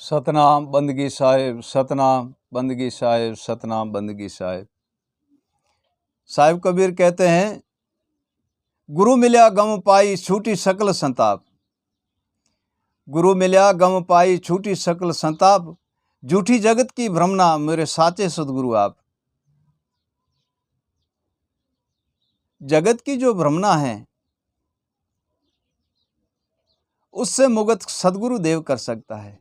सतनाम बंदगी साहिब, सतनाम बंदगी साहिब, सतनाम बंदगी साहिब। साहिब कबीर कहते हैं, गुरु मिल्या गम पाई छूटी सकल संताप। गुरु मिल्या गम पाई छूटी सकल संताप, झूठी जगत की भ्रमना मेरे साचे सदगुरु आप। जगत की जो भ्रमना है उससे मुक्त सदगुरु देव कर सकता है,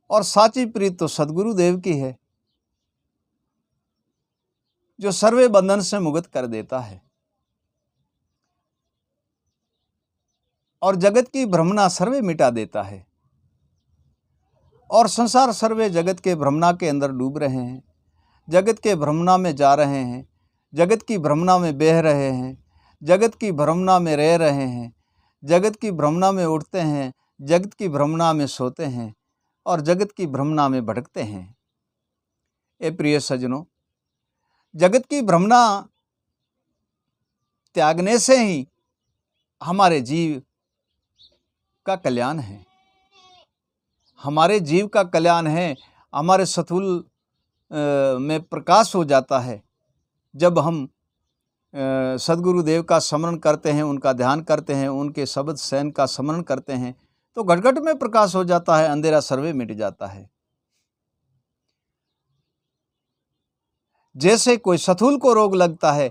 और साची प्रीत तो सदगुरु देव की है जो सर्वे बंधन से मुक्त कर देता है। और जगत की भ्रमना सर्वे मिटा देता है, और संसार सर्वे जगत के भ्रमना के अंदर डूब रहे हैं, जगत के भ्रमना में जा रहे हैं, जगत की भ्रमना में बह रहे हैं, जगत की भ्रमना में रह रहे हैं, जगत की भ्रमना में उठते हैं, जगत की भ्रमना में सोते हैं, और जगत की भ्रमना में भटकते हैं। ए प्रिय सज्जनों, जगत की भ्रमना त्यागने से ही हमारे जीव का कल्याण है, हमारे जीव का कल्याण है। हमारे सतुल में प्रकाश हो जाता है जब हम सदगुरु देव का स्मरण करते हैं, उनका ध्यान करते हैं, उनके शब्द सैन का स्मरण करते हैं, तो घट-घट में प्रकाश हो जाता है, अंधेरा सर्वे मिट जाता है। जैसे कोई सतुल को रोग लगता है,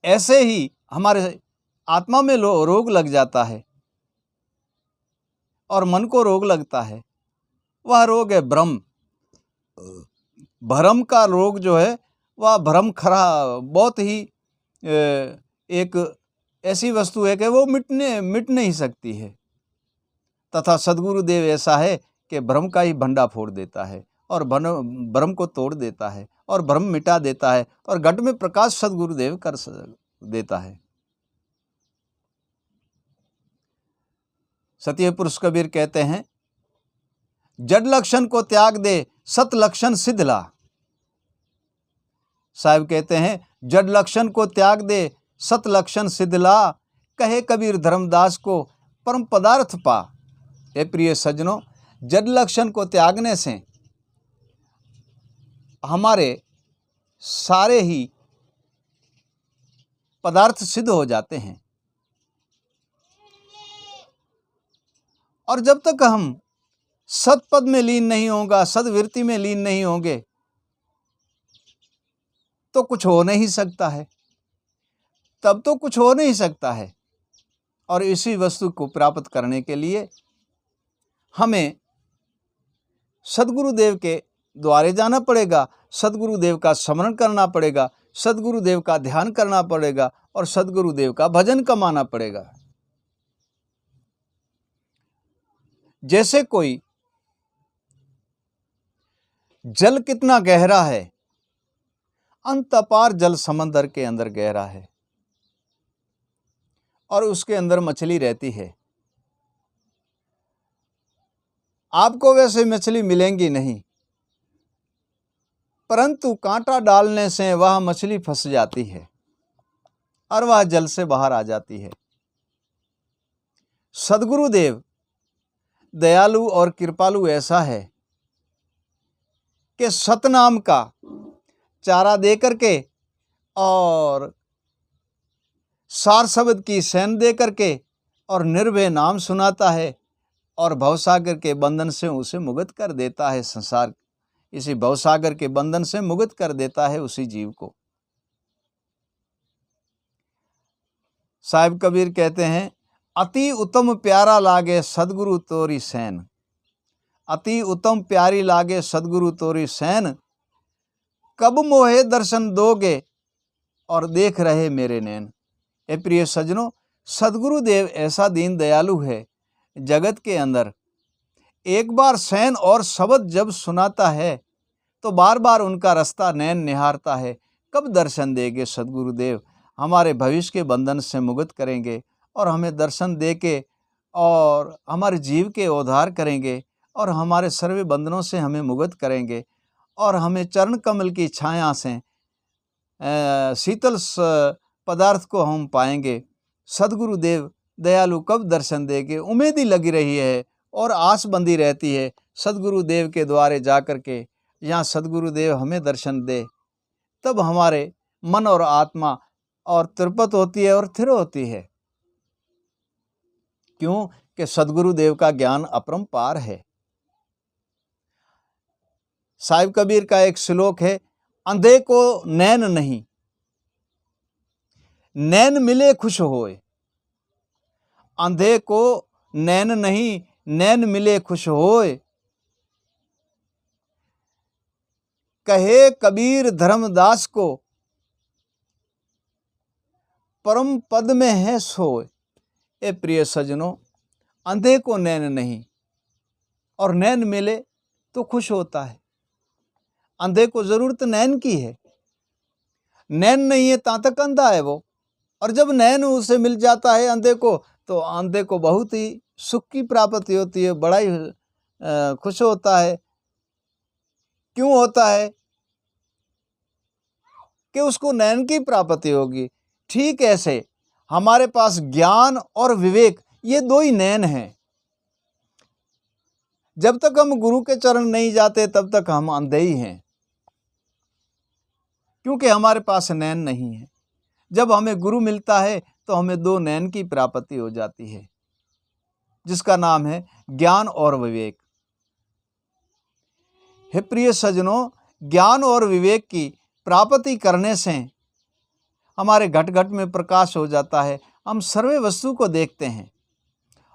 ऐसे ही हमारे आत्मा में रोग लग जाता है और मन को रोग लगता है। वह रोग है भ्रम। भ्रम का रोग जो है वह भ्रम बहुत ही एक ऐसी वस्तु है कि वो मिट नहीं सकती है। तथा सदगुरुदेव ऐसा है कि भ्रम का ही भंडा फोड़ देता है और भ्रम को तोड़ देता है और भ्रम मिटा देता है, और घट में प्रकाश सदगुरुदेव कर देता है। सत्य पुरुष कबीर कहते हैं, जड़ लक्षण को त्याग दे सत लक्षण सिद्ध ला। साहब कहते हैं, जड़ लक्षण को त्याग दे सत लक्षण सिद्ध ला, कहे कबीर धर्मदास को परम पदार्थ पा। हे प्रिय सज्जनों, जड़ लक्षण को त्यागने से हमारे सारे ही पदार्थ सिद्ध हो जाते हैं, और जब तक हम सतपद में लीन नहीं होगा, सदवृत्ति में लीन नहीं होंगे, तो कुछ हो नहीं सकता है, तब तो कुछ हो नहीं सकता है। और इसी वस्तु को प्राप्त करने के लिए हमें सदगुरुदेव के द्वारे जाना पड़ेगा, सदगुरुदेव का स्मरण करना पड़ेगा, सदगुरुदेव का ध्यान करना पड़ेगा, और सदगुरुदेव का भजन कमाना पड़ेगा। जैसे कोई जल कितना गहरा है, अंत अपार जल समंदर के अंदर गहरा है, और उसके अंदर मछली रहती है। आपको वैसे मछली मिलेंगी नहीं, परंतु कांटा डालने से वह मछली फंस जाती है और वह जल से बाहर आ जाती है। सदगुरुदेव दयालु और कृपालु ऐसा है कि सतनाम का चारा दे करके और सार शब्द की सैन दे करके और निर्भय नाम सुनाता है, और भवसागर के बंधन से उसे मुक्त कर देता है। संसार इसी भवसागर के बंधन से मुक्त कर देता है उसी जीव को। साहिब कबीर कहते हैं, अति उत्तम प्यारा लागे सदगुरु तोरी सैन। अति उत्तम प्यारी लागे सदगुरु तोरी सैन, कब मोहे दर्शन दोगे और देख रहे मेरे नैन। ए प्रिय सज्जनों, सदगुरुदेव ऐसा दीन दयालु है, जगत के अंदर एक बार सैन और शब्द जब सुनाता है तो बार बार उनका रास्ता नैन निहारता है। कब दर्शन देंगे सदगुरुदेव, हमारे भविष्य के बंधन से मुक्त करेंगे और हमें दर्शन दे के और हमारे जीव के उद्धार करेंगे, और हमारे सर्वे बंधनों से हमें मुक्त करेंगे, और हमें चरण कमल की छाया से शीतल पदार्थ को हम पाएंगे। सदगुरुदेव दयालु कब दर्शन देंगे, उम्मीद ही लगी रही है, और आस बंधी रहती है सदगुरुदेव के द्वारे जा कर के, यहाँ सदगुरुदेव हमें दर्शन दे, तब हमारे मन और आत्मा और तृप्त होती है और स्थिर होती है। क्यों? कि सदगुरुदेव का ज्ञान अपरंपार है। साहिब कबीर का एक श्लोक है, अंधे को नैन नहीं, नैन मिले खुश होए। अंधे को नैन नहीं, नैन मिले खुश होए। कहे कबीर धर्मदास को, परम पद में है सोए। ए प्रिय सजनों, अंधे को नैन नहीं और नैन मिले तो खुश होता है। अंधे को जरूरत नैन की है, नैन नहीं है ता तक अंधा है वो, और जब नैन उसे मिल जाता है अंधे को, तो अंधे को बहुत ही सुख की प्राप्ति होती है, बड़ा ही खुश होता है। क्यों होता है? कि उसको नैन की प्राप्ति होगी। ठीक ऐसे हमारे पास ज्ञान और विवेक, ये दो ही नैन हैं। जब तक हम गुरु के चरण नहीं जाते तब तक हम अंधे ही हैं, क्योंकि हमारे पास नैन नहीं है। जब हमें गुरु मिलता है तो हमें दो नैन की प्राप्ति हो जाती है, जिसका नाम है ज्ञान और विवेक। हे प्रिय सजनों, ज्ञान और विवेक की प्राप्ति करने से हमारे घट घट में प्रकाश हो जाता है। हम सर्वे वस्तु को देखते हैं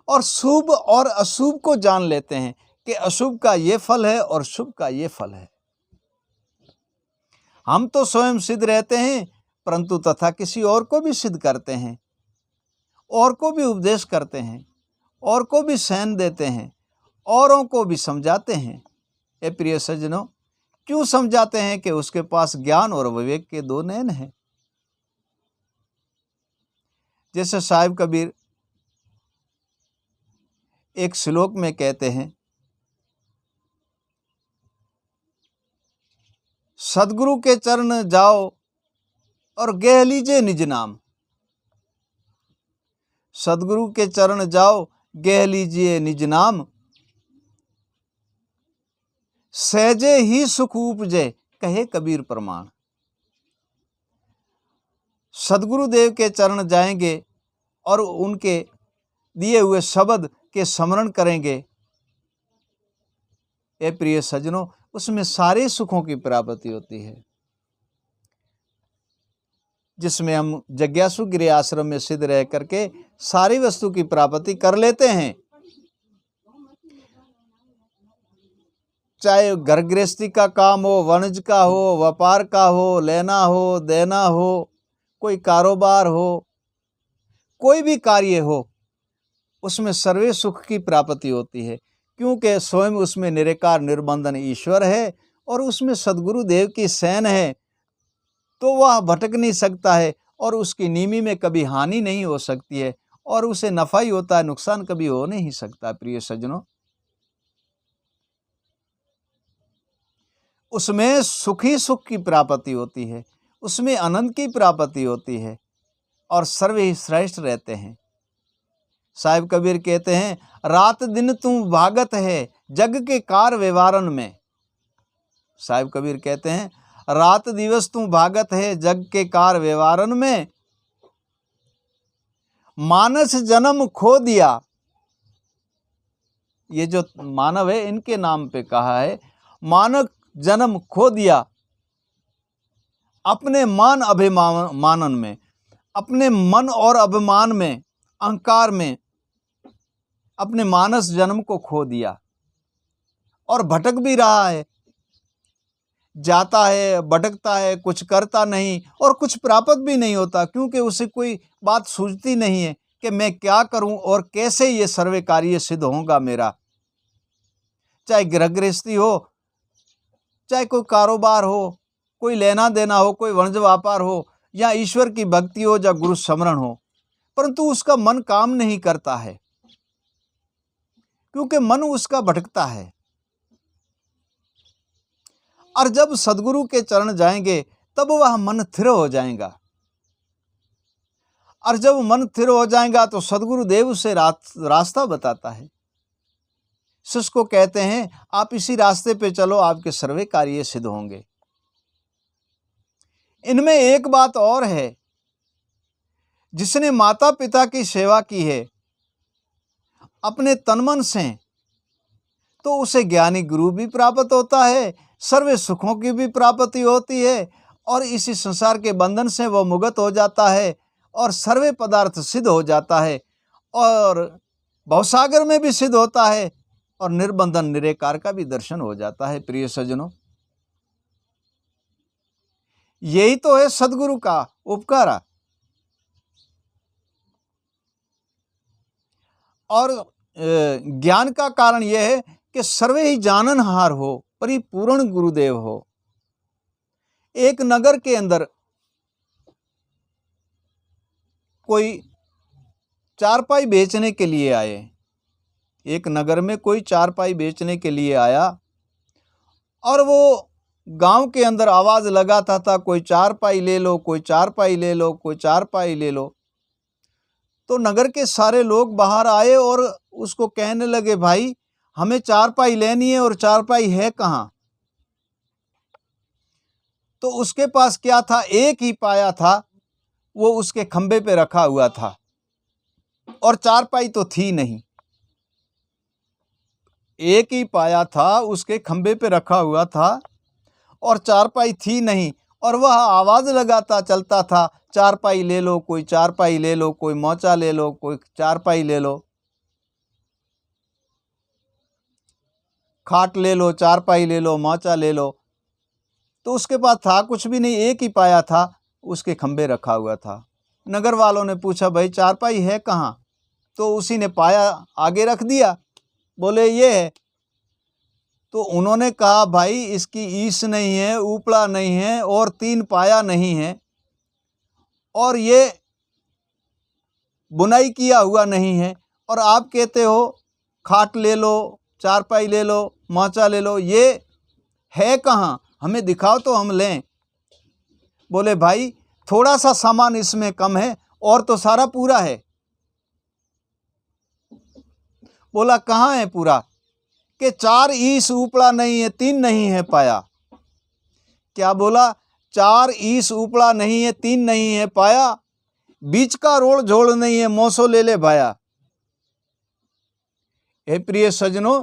और शुभ और अशुभ को जान लेते हैं कि अशुभ का ये फल है और शुभ का ये फल है। हम तो स्वयं सिद्ध रहते हैं, परंतु तथा किसी और को भी सिद्ध करते हैं, और को भी उपदेश करते हैं, और को भी सहन देते हैं, औरों को भी समझाते हैं। ए प्रिय सज्जनों, क्यों समझाते हैं? कि उसके पास ज्ञान और विवेक के दो नैन हैं। जैसे साहिब कबीर एक श्लोक में कहते हैं, सदगुरु के चरण जाओ और गेह लीजिए निज नाम। सदगुरु के चरण जाओ, गेह लीजिए निज नाम। सहजे ही सुख उपजे, कहे कबीर प्रमाण। सदगुरुदेव के चरण जाएंगे और उनके दिए हुए शब्द के स्मरण करेंगे, ए प्रिय सज्जनों, उसमें सारे सुखों की प्राप्ति होती है। जिसमें हम जग्यासु गिरि आश्रम में सिद्ध रह करके सारी वस्तु की प्राप्ति कर लेते हैं। चाहे घर गृहस्थी का काम हो, वाणिज्य का हो, व्यापार का हो, लेना हो, देना हो, कोई कारोबार हो, कोई भी कार्य हो, उसमें सर्वे सुख की प्राप्ति होती है, क्योंकि स्वयं उसमें निराकार निर्बंधन ईश्वर है और उसमें सदगुरु देव की सेन है, तो वह भटक नहीं सकता है और उसकी नीमी में कभी हानि नहीं हो सकती है और उसे नफा ही होता है, नुकसान कभी हो नहीं सकता। प्रिय सज्जनों, उसमें सुख ही सुख की प्राप्ति होती है, उसमें आनंद की प्राप्ति होती है और सर्वे ही श्रेष्ठ रहते हैं। साहिब कबीर कहते हैं, रात दिन तू भागत है जग के कार व्यवहारन में। साहिब कबीर कहते हैं, रात दिवस तू भागत है जग के कार व्यवहारन में। मानस जन्म खो दिया, ये जो मानव है इनके नाम पे कहा है, मानव जन्म खो दिया अपने मान अभिमानन में, अपने मन और अभिमान में, अहंकार में अपने मानस जन्म को खो दिया और भटक भी रहा है, जाता है, भटकता है, कुछ करता नहीं और कुछ प्राप्त भी नहीं होता, क्योंकि उसे कोई बात सूझती नहीं है कि मैं क्या करूं और कैसे ये सर्वे कार्य सिद्ध होगा मेरा। चाहे गृह गृहस्थी हो, चाहे कोई कारोबार हो, कोई लेना देना हो, कोई वाणिज्य व्यापार हो, या ईश्वर की भक्ति हो या गुरु स्मरण हो, परंतु उसका मन काम नहीं करता है, क्योंकि मन उसका भटकता है। और जब सदगुरु के चरण जाएंगे तब वह मन स्थिर हो जाएगा, और जब मन स्थिर हो जाएगा तो सदगुरु देव उसे रास्ता बताता है। शिष्य को कहते हैं आप इसी रास्ते पे चलो, आपके सर्वे कार्य सिद्ध होंगे। इनमें एक बात और है, जिसने माता पिता की सेवा की है अपने तन मन से, तो उसे ज्ञानी गुरु भी प्राप्त होता है, सर्वे सुखों की भी प्राप्ति होती है, और इसी संसार के बंधन से वह मुक्त हो जाता है और सर्वे पदार्थ सिद्ध हो जाता है, और भवसागर में भी सिद्ध होता है, और निर्बंधन निरेकार का भी दर्शन हो जाता है। प्रिय सज्जनों, यही तो है सदगुरु का उपकार। और ज्ञान का कारण यह है कि सर्वे ही जाननहार हो, परिपूर्ण गुरुदेव हो। एक नगर के अंदर कोई चारपाई बेचने के लिए आए। एक नगर में कोई चारपाई बेचने के लिए आया, और वो गांव के अंदर आवाज लगाता था, कोई चारपाई ले लो, कोई चारपाई ले लो, कोई चारपाई ले लो। तो नगर के सारे लोग बाहर आए और उसको कहने लगे, भाई हमें चारपाई लेनी है, और चारपाई है कहाँ? तो उसके पास क्या था? एक ही पाया था, वो उसके खंबे पे रखा हुआ था, और चारपाई तो थी नहीं। एक ही पाया था, उसके खंबे पे रखा हुआ था, और चारपाई थी नहीं, और वह आवाज लगाता चलता था, चारपाई ले लो, कोई चारपाई ले लो, कोई मोचा ले लो, कोई चारपाई ले लो, खाट ले लो, चारपाई ले लो, मोचा ले लो। तो उसके पास था कुछ भी नहीं, एक ही पाया था, उसके खंबे रखा हुआ था। नगर वालों ने पूछा, भाई चारपाई है कहाँ? तो उसी ने पाया आगे रख दिया, बोले ये है। तो उन्होंने कहा, भाई इसकी ईस नहीं है, ऊपड़ा नहीं है, और तीन पाया नहीं है, और ये बुनाई किया हुआ नहीं है, और आप कहते हो खाट ले लो, चारपाई ले लो, मोचा ले लो, ये है कहाँ? हमें दिखाओ तो हम लें। बोले, भाई थोड़ा सा सामान इसमें कम है, और तो सारा पूरा है। बोला, कहाँ है पूरा? कि चार ईस ऊपड़ा नहीं है, तीन नहीं है पाया। क्या बोला? चार ईस ऊपड़ा नहीं है, तीन नहीं है पाया, बीच का रोड़ झोड़ नहीं है, मोसो ले ले भाया। हे प्रिय सज्जनों,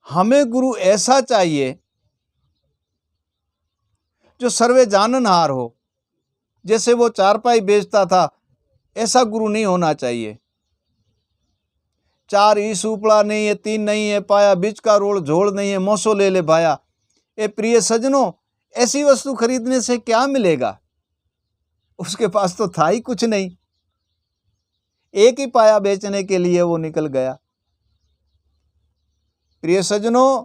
हमें गुरु ऐसा चाहिए जो सर्वे जाननहार हो। जैसे वो चारपाई बेचता था, ऐसा गुरु नहीं होना चाहिए। चार ईस ऊपड़ा नहीं है, तीन नहीं है पाया, बीच का रोड़ झोड़ नहीं है, मोसो ले ले भाया। ए प्रिय सज्जनों, ऐसी वस्तु खरीदने से क्या मिलेगा? उसके पास तो था ही कुछ नहीं, एक ही पाया बेचने के लिए वो निकल गया। प्रिय सज्जनों,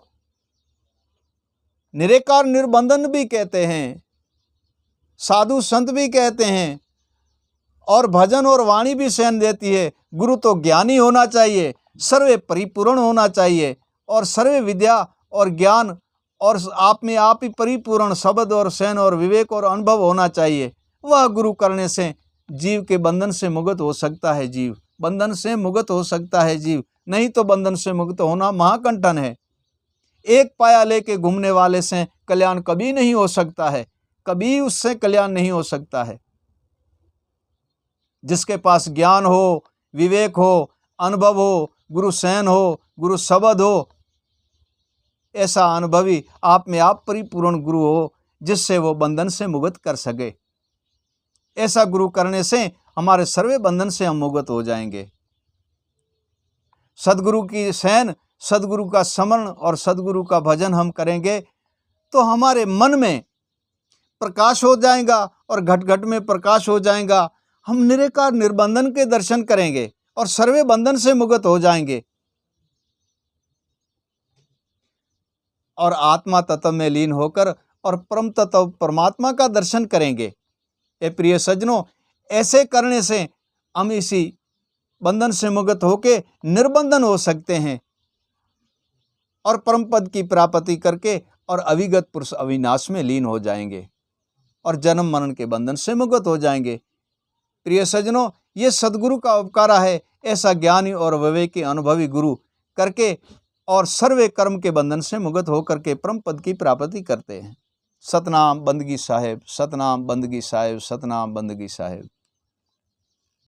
निरेकार निर्बंधन भी कहते हैं, साधु संत भी कहते हैं, और भजन और वाणी भी सहन देती है। गुरु तो ज्ञानी होना चाहिए, सर्वे परिपूर्ण होना चाहिए, और सर्वे विद्या और ज्ञान और आप में आप ही परिपूर्ण शब्द और सहन और विवेक और अनुभव होना चाहिए। वह गुरु करने से जीव के बंधन से मुक्त हो सकता है। जीव बंधन से मुक्त हो सकता है जीव, नहीं तो बंधन से मुक्त होना महाकंटन है। एक पाया लेके घूमने वाले से कल्याण कभी नहीं हो सकता है, कभी उससे कल्याण नहीं हो सकता है। जिसके पास ज्ञान हो, विवेक हो, अनुभव हो, गुरु सहन हो, गुरु शब्द हो, ऐसा अनुभवी आप में आप परिपूर्ण गुरु हो, जिससे वो बंधन से मुक्त कर सके। ऐसा गुरु करने से हमारे सर्वे बंधन से हम मुक्त हो जाएंगे। सदगुरु की सहन, सदगुरु का स्मरण और सदगुरु का भजन हम करेंगे तो हमारे मन में प्रकाश हो जाएगा और घट घट में प्रकाश हो जाएगा। हम निरेकार निर्बंधन के दर्शन करेंगे और सर्वे बंधन से मुक्त हो जाएंगे और आत्मा तत्व में लीन होकर और परम तत्व परमात्मा का दर्शन करेंगे। ए प्रिय सज्जनों, ऐसे करने से हम इसी बंधन से मुक्त होके निर्बंधन हो सकते हैं और परम पद की प्राप्ति करके और अविगत पुरुष अविनाश में लीन हो जाएंगे और जन्म मरण के बंधन से मुक्त हो जाएंगे। प्रिय सज्जनों, ये सदगुरु का उपकार है, ऐसा ज्ञानी और विवेकी अनुभवी गुरु करके और सर्वे कर्म के बंधन से मुक्त होकर के परम पद की प्राप्ति करते हैं। सतनाम बंदगी साहेब, सतनाम बंदगी साहेब, सतनाम बंदगी साहेब।